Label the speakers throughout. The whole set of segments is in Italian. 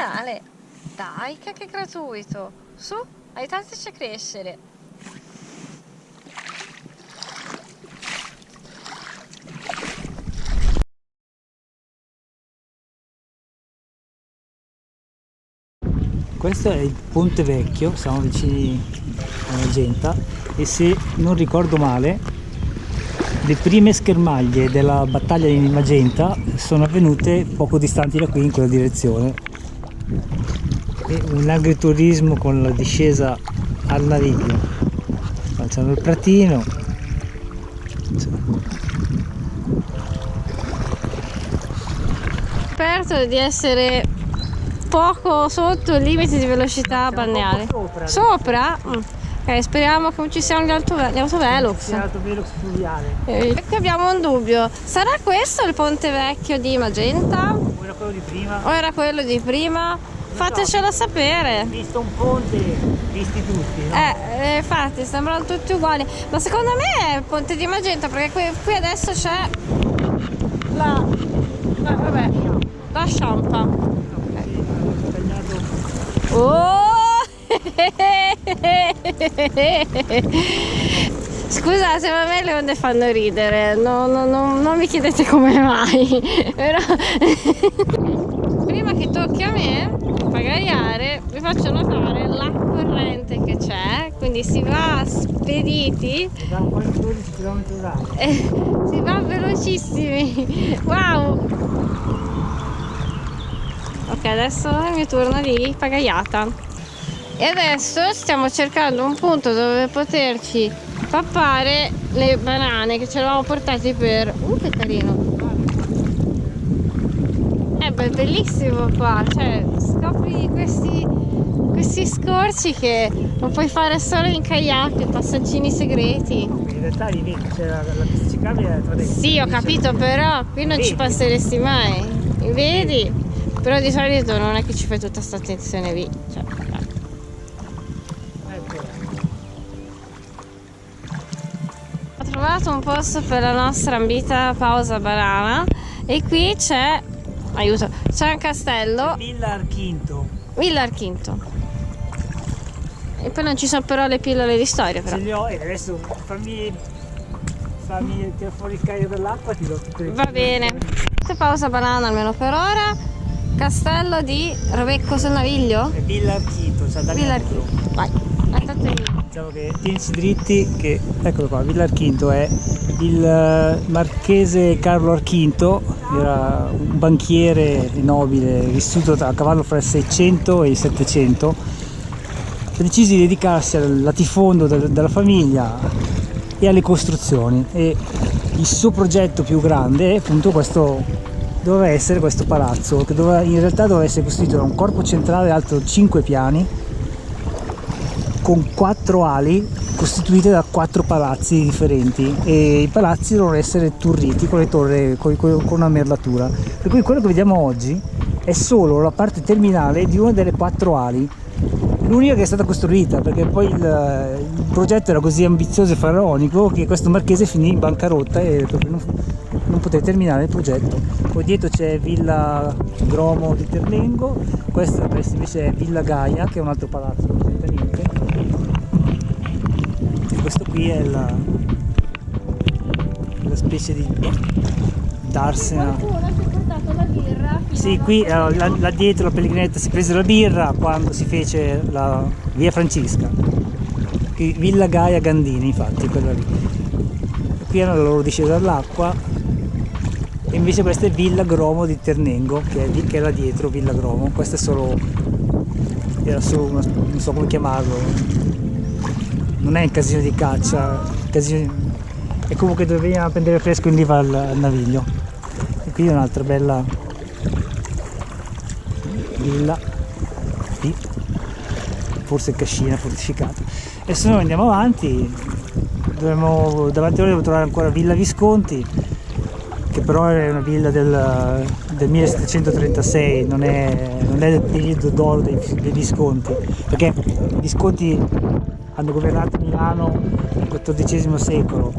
Speaker 1: canale. Dai, che è gratuito. Su, aiutateci a crescere.
Speaker 2: Questo è il Ponte Vecchio, siamo vicini a Magenta e se non ricordo male le prime schermaglie della battaglia di Magenta sono avvenute poco distanti da qui in quella direzione. E un agriturismo con la discesa al Naviglio. C'è il pratino.
Speaker 1: Aperto di essere poco sotto il limite di velocità balneare. Sopra? Ok, speriamo che non ci siano gli autovelox.
Speaker 2: L'autovelox fluviale.
Speaker 1: Qui abbiamo un dubbio. Sarà questo il Ponte Vecchio di Magenta?
Speaker 2: O era quello di prima?
Speaker 1: O era quello di prima? Fatecelo sapere.
Speaker 2: Visto un ponte, visti tutti, no?
Speaker 1: Infatti sembrano tutti uguali. Ma secondo me è il Ponte di Magenta perché qui adesso c'è la sciampa. Oh! Scusate, ma a me le onde fanno ridere, non mi chiedete come mai, però prima che tocchi a me pagaiare vi faccio notare la corrente che c'è, quindi si va spediti,
Speaker 2: Abbiamo quasi 12 km/h.
Speaker 1: si va velocissimi, wow! Ok, adesso è il mio turno di pagaiata. E adesso stiamo cercando un punto dove poterci pappare le banane che ci eravamo portati per... che carino! Beh, è bellissimo qua, cioè scopri questi scorci che non puoi fare solo in kayak, passaggini segreti.
Speaker 2: In realtà lì vedi, c'è la pista ciclabile tra dentro.
Speaker 1: Sì, ho capito, però qui non ci passeresti mai, vedi? Però di solito non è che ci fai tutta questa attenzione lì, cioè, Ho trovato un posto per la nostra ambita pausa banana e qui c'è, aiuto, c'è un castello.
Speaker 2: Villa Archinto.
Speaker 1: Villa Archinto. E poi non ci sono però le pillole di storia però.
Speaker 2: Ce li ho e adesso fammi tirare fuori il carico dell'acqua e ti do tutte le
Speaker 1: Va bene. Questa è pausa banana almeno per ora. Castello di Rebecco sul Naviglio?
Speaker 2: È Villa Archinto, cioè da
Speaker 1: Villa Archinto. Vai,
Speaker 2: diciamo che tienisi dritti che, eccolo qua, Villa Archinto è il marchese Carlo Archinto, era un banchiere nobile vissuto a cavallo fra il 600 e il 700, ha deciso di dedicarsi al latifondo della famiglia e alle costruzioni e il suo progetto più grande è appunto questo. Doveva essere questo palazzo che in realtà doveva essere costituito da un corpo centrale alto 5 piani con 4 ali costituite da 4 palazzi differenti e i palazzi dovevano essere turriti con le torri con una merlatura, per cui quello che vediamo oggi è solo la parte terminale di una delle 4 ali, l'unica che è stata costruita, perché poi il progetto era così ambizioso e faraonico che questo marchese finì in bancarotta e non poté terminare il progetto. Poi dietro c'è Villa Gromo di Terlengo, questa invece è Villa Gaia, che è un altro palazzo, non c'entra niente, e questo qui è la specie di darsena.
Speaker 1: Qualcuno si è portato la birra.
Speaker 2: Sì, qui là dietro la pellegrinetta si prese la birra quando si fece la via Francesca. Qui, Villa Gaia Gandini, infatti, quella lì. Qui hanno la loro discesa all'acqua. E invece questa è Villa Gromo di Ternengo, che è là dietro, Villa Gromo. Questa era solo non so come chiamarlo, non è un casino di caccia, è comunque dove veniva a prendere fresco in riva al Naviglio. E qui è un'altra bella villa, qui, forse cascina fortificata. Adesso noi andiamo avanti, davanti a noi dobbiamo trovare ancora Villa Visconti, che però è una villa del 1736, non è del periodo d'oro dei Visconti, perché i Visconti hanno governato Milano nel XIV secolo,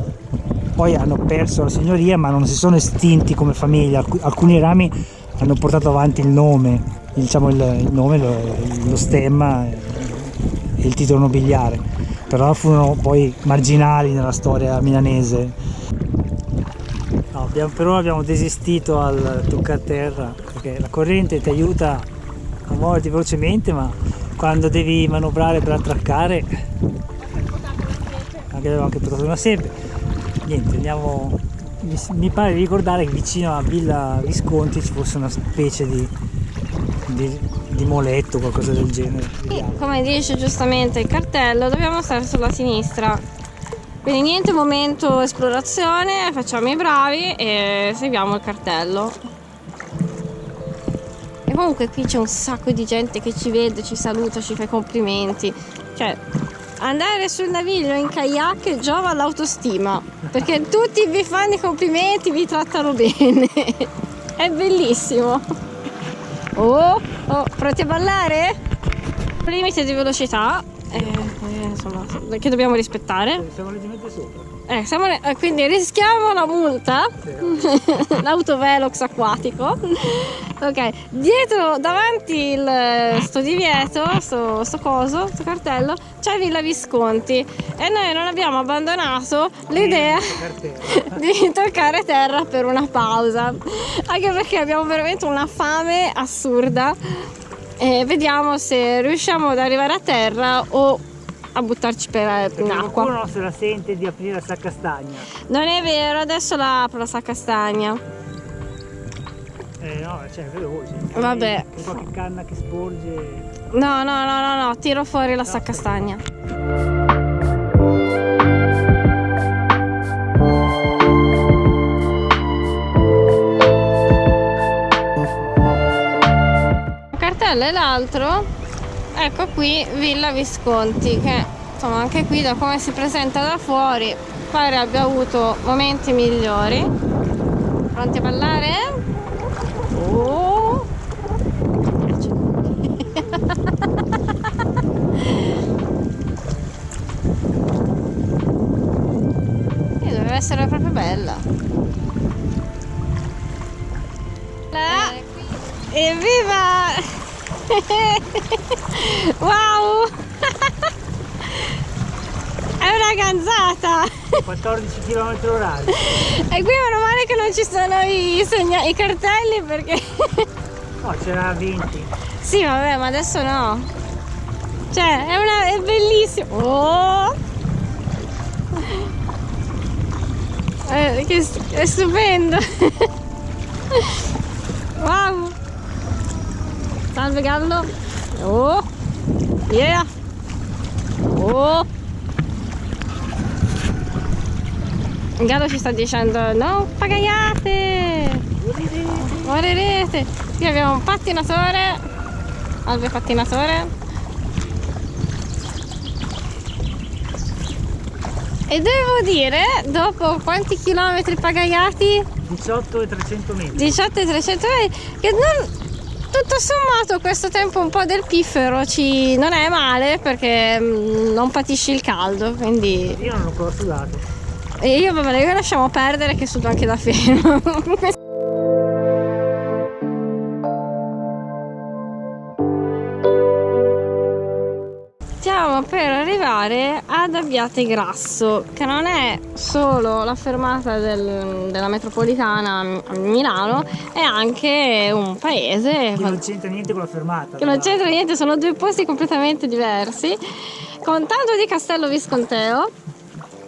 Speaker 2: poi hanno perso la signoria ma non si sono estinti come famiglia, alcuni rami hanno portato avanti il nome, diciamo il nome, lo stemma e il titolo nobiliare, però furono poi marginali nella storia milanese. No, per ora abbiamo desistito al toccaterra perché la corrente ti aiuta a muoverti velocemente, ma quando devi manovrare per attraccare, avevo anche portato una siepe. Niente, andiamo. Mi pare di ricordare che vicino a Villa Visconti ci fosse una specie di moletto o qualcosa del genere.
Speaker 1: Come dice giustamente il cartello, dobbiamo stare sulla sinistra. Quindi niente momento esplorazione, facciamo i bravi e seguiamo il cartello. E comunque qui c'è un sacco di gente che ci vede, ci saluta, ci fa i complimenti. Cioè, andare sul Naviglio in kayak giova all'autostima, perché tutti vi fanno i complimenti, vi trattano bene. È bellissimo. Oh, pronti a ballare? Limite di velocità, insomma, che dobbiamo rispettare.
Speaker 2: Siamo leggermente sopra.
Speaker 1: Quindi rischiamo la multa. L'autovelox acquatico. Ok, dietro, davanti sto divieto, sto cartello, c'è Villa Visconti e noi non abbiamo abbandonato l'idea di toccare terra per una pausa, anche perché abbiamo veramente una fame assurda e vediamo se riusciamo ad arrivare a terra o a buttarci in acqua.
Speaker 2: Qualcuno se la sente di aprire la sacca stagna.
Speaker 1: Non è vero, adesso la apro la sacca stagna.
Speaker 2: No, cioè, veloce.
Speaker 1: Vabbè.
Speaker 2: Qualche canna che sporge.
Speaker 1: No, tiro fuori la sacca stagna. Un cartello e l'altro, ecco qui Villa Visconti, che insomma anche qui da come si presenta da fuori pare abbia avuto momenti migliori. Pronti a ballare? Oh. Deve essere proprio bella. Evviva! Wow! È una ganzata!
Speaker 2: 14 km/h.
Speaker 1: E qui meno male che non ci sono i cartelli perché...
Speaker 2: No, c'era 20.
Speaker 1: Sì, vabbè, ma adesso no. Cioè, è bellissimo. Oh! È stupendo. Wow! Salve gallo. Oh! Yeah! Oh! Il gallo ci sta dicendo non pagaiate! Morirete! Qui abbiamo un pattinatore, Alve pattinatore. E devo dire, dopo quanti chilometri pagaiati?
Speaker 2: 18 e 300 metri.
Speaker 1: 18 e 300 metri, che non, tutto sommato questo tempo un po' del piffero non è male perché non patisci il caldo, quindi...
Speaker 2: Io non ho ancora sudato.
Speaker 1: E io vabbè, io lasciamo perdere che sudo anche da fermo. Stiamo per arrivare ad Abbiategrasso, che non è solo la fermata della metropolitana a Milano, è anche un paese
Speaker 2: Che non c'entra niente con la fermata.
Speaker 1: che non c'entra niente, sono due posti completamente diversi, con tanto di Castello Visconteo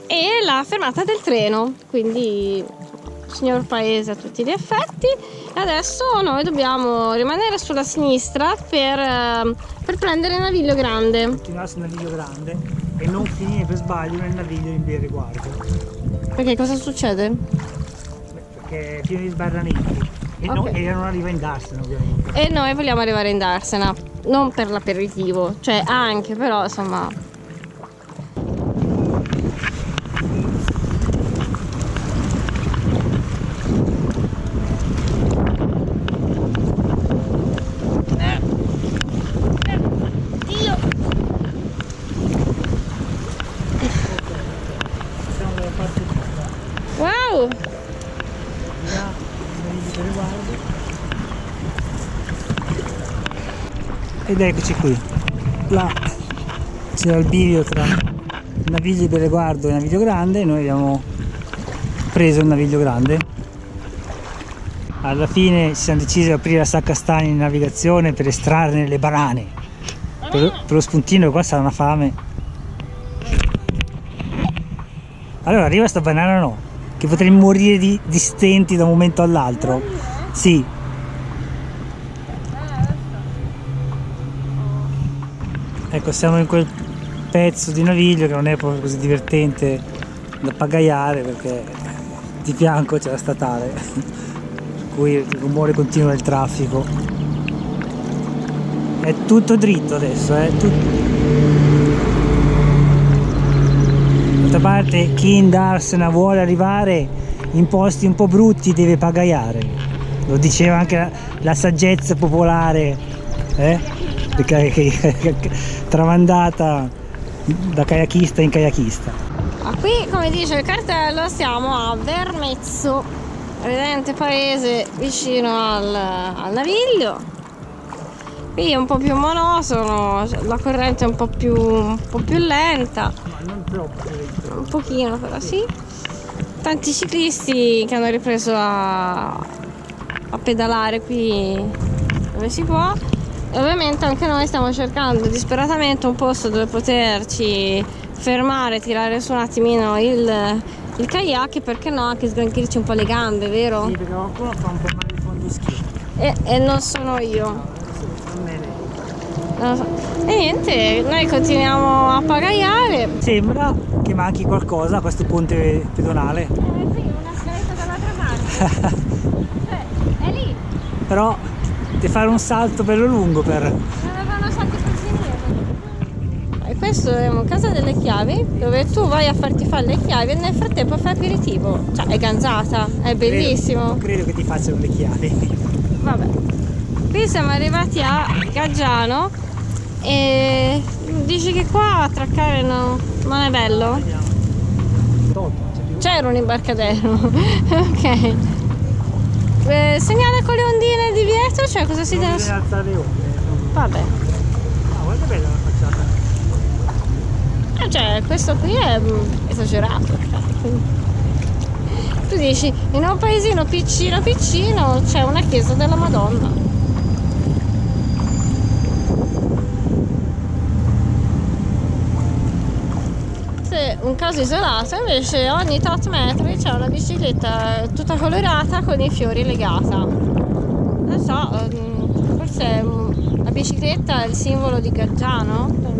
Speaker 1: e la fermata del treno, quindi signor paese a tutti gli effetti. E adesso noi dobbiamo rimanere sulla sinistra per prendere il Naviglio Grande.
Speaker 2: Continuare sul Naviglio Grande e non finire per sbaglio nel Naviglio in Via Riguardo.
Speaker 1: Perché cosa succede?
Speaker 2: Perché è pieno di sbarramenti e non arriva in Darsena ovviamente.
Speaker 1: E noi vogliamo arrivare in Darsena, non per l'aperitivo, cioè anche, però insomma...
Speaker 2: Là, Via Riguardo. ed eccoci qui. Là c'era il bivio tra il naviglio di Belleguardo e il naviglio grande, noi abbiamo preso il naviglio grande. Alla fine ci siamo decisi di aprire la sacca stagni in navigazione per estrarne le banane. Per lo spuntino qua sarà una fame. Allora arriva sta banana, no? Che potrei morire di stenti da un momento all'altro. Sì. Ecco, siamo in quel pezzo di naviglio che non è proprio così divertente da pagaiare, perché di fianco c'è la statale, per cui il rumore continuo del traffico. È tutto dritto adesso, D'altra parte chi in Darsena vuole arrivare in posti un po' brutti deve pagaiare. Lo diceva anche la saggezza popolare, tramandata da kayakista in kayakista.
Speaker 1: Qui, come dice il cartello, siamo a Vermezzo, evidente paese vicino al naviglio. Qui è un po' più monotono, la corrente è un po' più lenta.
Speaker 2: Non troppo.
Speaker 1: Un pochino però sì. Tanti ciclisti che hanno ripreso a pedalare qui dove si può. E ovviamente anche noi stiamo cercando disperatamente un posto dove poterci fermare, tirare su un attimino il kayak, perché no, anche sgranchirci un po' le gambe, vero?
Speaker 2: Sì, perché qualcuno fa un po' male il fondo schiena.
Speaker 1: E non sono io.
Speaker 2: Non me ne.
Speaker 1: Non lo so. E niente, noi continuiamo a pagaiare.
Speaker 2: Sembra che manchi qualcosa a questo ponte pedonale.
Speaker 1: Sì, una scaletta dall'altra parte. È lì.
Speaker 2: Però devi fare un salto bello lungo per...
Speaker 1: Non avevano salti per finire. E questo è un casa delle chiavi, dove tu vai a farti fare le chiavi e nel frattempo fai aperitivo. Cioè è ganzata, è bellissimo.
Speaker 2: Non credo che ti facciano le chiavi.
Speaker 1: Vabbè. Qui siamo arrivati a Gaggiano e dici che qua attraccare non è bello? C'era un imbarcadero. Ok. Segnale con le ondine di divieto, cioè cosa si deve...
Speaker 2: Non alzare le onde.
Speaker 1: Vabbè.
Speaker 2: Ah, guarda bella la facciata.
Speaker 1: Cioè, questo qui è esagerato. Tu dici, in un paesino piccino c'è una chiesa della Madonna. Se un caso isolato, invece ogni tot metri c'è una bicicletta tutta colorata con i fiori legata. Non so, forse la bicicletta è il simbolo di Gaggiano.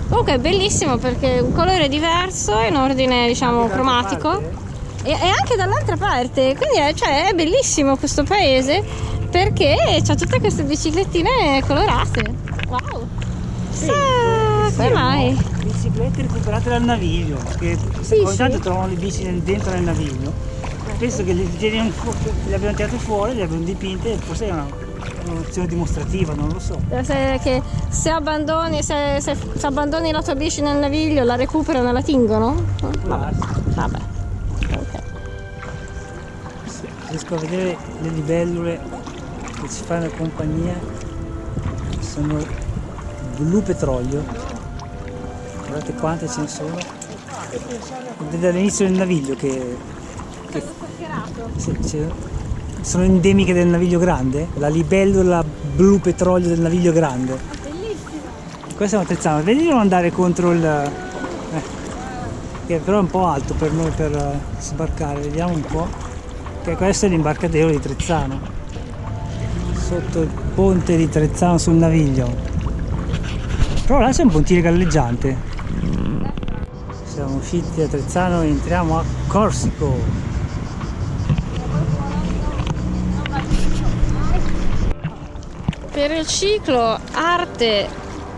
Speaker 1: Comunque è bellissimo perché è un colore diverso in ordine, diciamo, cromatico e anche dall'altra parte, quindi è bellissimo questo paese perché c'ha tutte queste biciclettine colorate. Wow!
Speaker 2: Sì,
Speaker 1: come mai?
Speaker 2: Biciclette recuperate dal naviglio, che ogni tanto trovano le bici dentro nel naviglio. Penso che le abbiano tirate fuori, le abbiano dipinte e forse è un'azione dimostrativa, non lo so.
Speaker 1: Che se abbandoni la tua bici nel naviglio la recuperano e la tingono? Vabbè. Ok.
Speaker 2: Sì, riesco a vedere le libellule che ci fanno compagnia, sono blu petrolio. Guardate quante ce ne sono. È dall'inizio del naviglio che sono endemiche del naviglio grande, la libellula blu petrolio del naviglio grande.
Speaker 1: Bellissimo.
Speaker 2: Qua stiamo attrezzando, vedi di non andare contro il... che però è un po' alto per noi per sbarcare, vediamo un po'. Che questo è l'imbarcadero di Trezzano, sotto il ponte di Trezzano sul naviglio. Però là c'è un pontile galleggiante. Siamo usciti da Trezzano e entriamo a Corsico.
Speaker 1: Per il ciclo Arte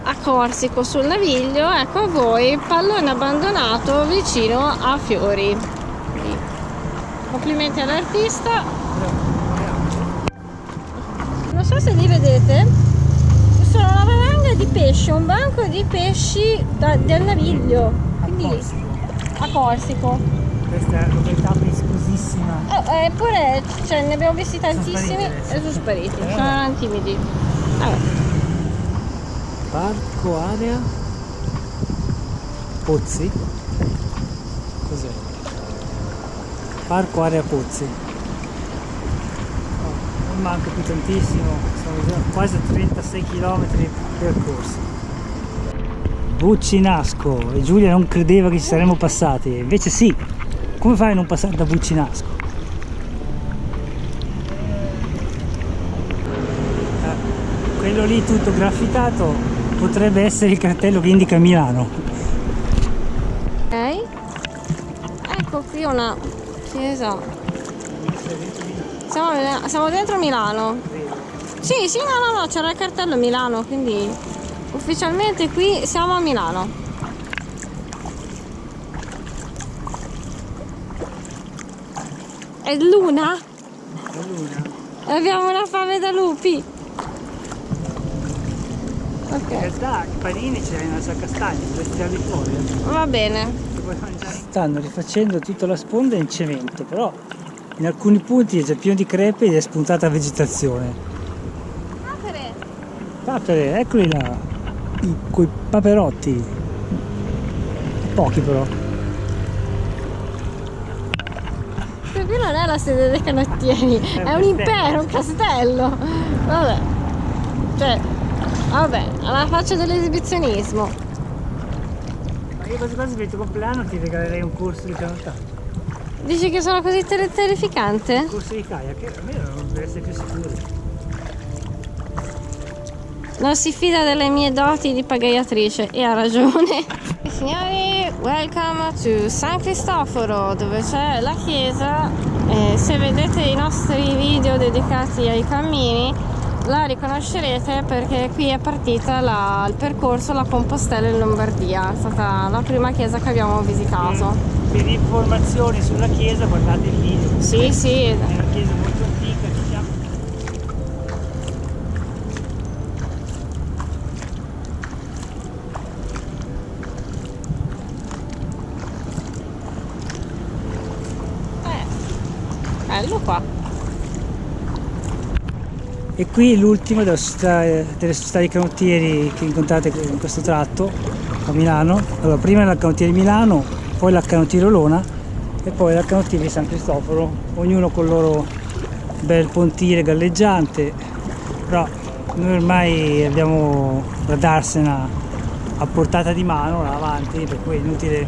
Speaker 1: a Corsico sul naviglio, ecco a voi pallone abbandonato vicino a Fiori. Complimenti all'artista. Non so se li vedete, ci sono una valanga di pesci, un banco di pesci del naviglio, quindi a Corsico.
Speaker 2: Questa è una località pericolosissima.
Speaker 1: Eppure ne abbiamo visti tantissimi e sono spariti, sono timidi. Vabbè.
Speaker 2: Parco area Pozzi. Cos'è? Parco area Pozzi. Non manca più tantissimo, sono già quasi 36 km percorsi. Buccinasco, e Giulia non credeva che ci saremmo passati, invece sì. Come fai a non passare da Buccinasco? Quello lì tutto graffitato potrebbe essere il cartello che indica Milano.
Speaker 1: Ok, ecco qui una chiesa. Siamo dentro Milano. Sì, sì, no, c'era il cartello Milano, quindi ufficialmente qui siamo a Milano. È luna?
Speaker 2: È luna.
Speaker 1: Abbiamo una fame da lupi.
Speaker 2: In
Speaker 1: Ok,
Speaker 2: realtà i panini ce l'hai nella sua castagna, dovresti tirarli fuori.
Speaker 1: va bene.
Speaker 2: Puoi mangiare. Stanno rifacendo tutta la sponda in cemento, però in alcuni punti è già pieno di crepe ed è spuntata vegetazione.
Speaker 1: Apere.
Speaker 2: Papere, eccoli là, quei paperotti. Pochi però.
Speaker 1: Qui non è la sede dei canottieri, è un impero, un castello. Vabbè, cioè, vabbè, alla faccia dell'esibizionismo.
Speaker 2: Ma io quasi quasi per il tuo compleanno ti regalerei un corso di canottaggio.
Speaker 1: Dici che sono così terrificante?
Speaker 2: Un corso di kayak, a me non deve essere più sicuro.
Speaker 1: Non si fida delle mie doti di pagaiatrice e ha ragione. Signori, welcome to San Cristoforo, dove c'è la chiesa. Se vedete i nostri video dedicati ai cammini la riconoscerete perché qui è partita il percorso La Compostela in Lombardia. È stata la prima chiesa che abbiamo visitato.
Speaker 2: Per informazioni sulla chiesa guardate il video.
Speaker 1: Sì, sì.
Speaker 2: È una chiesa molto antica, diciamo.
Speaker 1: Bello qua.
Speaker 2: E qui l'ultimo delle società di canottieri che incontrate in questo tratto a Milano. Allora, prima la canottieri Milano, poi la canottieri Olona e poi la canottieri San Cristoforo, ognuno con il loro bel pontile galleggiante, però noi ormai abbiamo la Darsena a portata di mano là avanti, per cui è inutile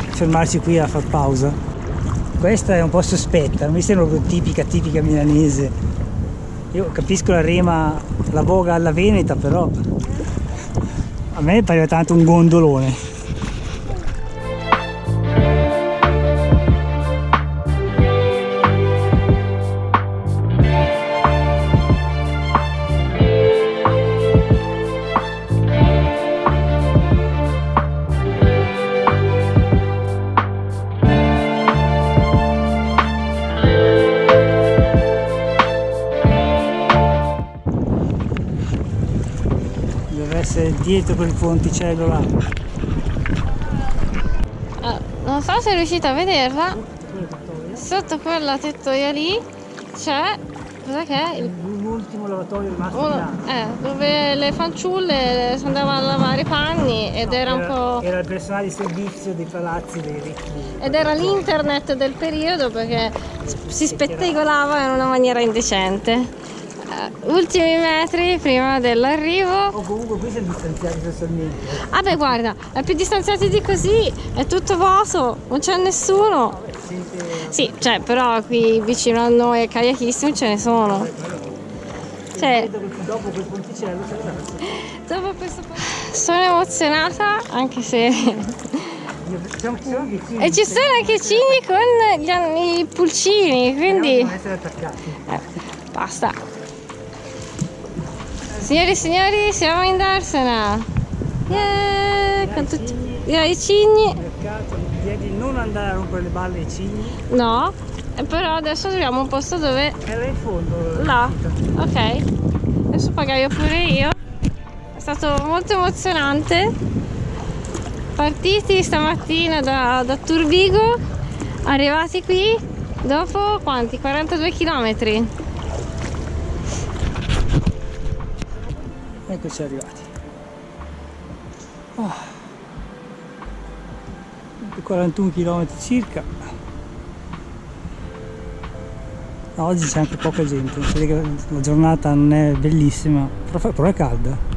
Speaker 2: fermarci qui a far pausa. Questa è un po' sospetta, non mi sembra proprio tipica milanese. Io capisco la rema, la voga alla veneta, però a me pareva tanto un gondolone. Dietro quel ponticello là.
Speaker 1: Non so se riuscite a vederla. Sotto quella tettoia lì c'è. Cos'è che è?
Speaker 2: L'ultimo lavatoio rimasto
Speaker 1: dove le fanciulle si andavano a lavare i panni ed era un po'.
Speaker 2: Era il personale di servizio dei palazzi dei ricchi.
Speaker 1: Ed era l'internet del periodo perché si spettegolava in una maniera indecente. Ultimi metri prima dell'arrivo.
Speaker 2: O comunque qui siamo distanziati socialmente.
Speaker 1: Ah beh guarda, è più distanziati di così, è tutto vuoto, non c'è nessuno. Sì, cioè però qui vicino a noi kayakissimi ce ne sono. Cioè,
Speaker 2: dopo quel ponticello
Speaker 1: dopo questo sono emozionata anche se. E ci sono anche i cigni con i pulcini, quindi.
Speaker 2: Devono essere attaccati.
Speaker 1: Basta. Signori e signori, siamo in Darsena. Con tutti i cigni.
Speaker 2: Direi di non andare a rompere le balle ai cigni.
Speaker 1: No, però adesso troviamo un posto dove.
Speaker 2: Era in fondo.
Speaker 1: Là, ok. Adesso pagaio pure io. È stato molto emozionante. Partiti stamattina da Turbigo, arrivati qui dopo quanti? 42 km.
Speaker 2: Eccoci arrivati. 41 km circa. Oggi c'è anche poca gente, si vede che la giornata non è bellissima, però è calda.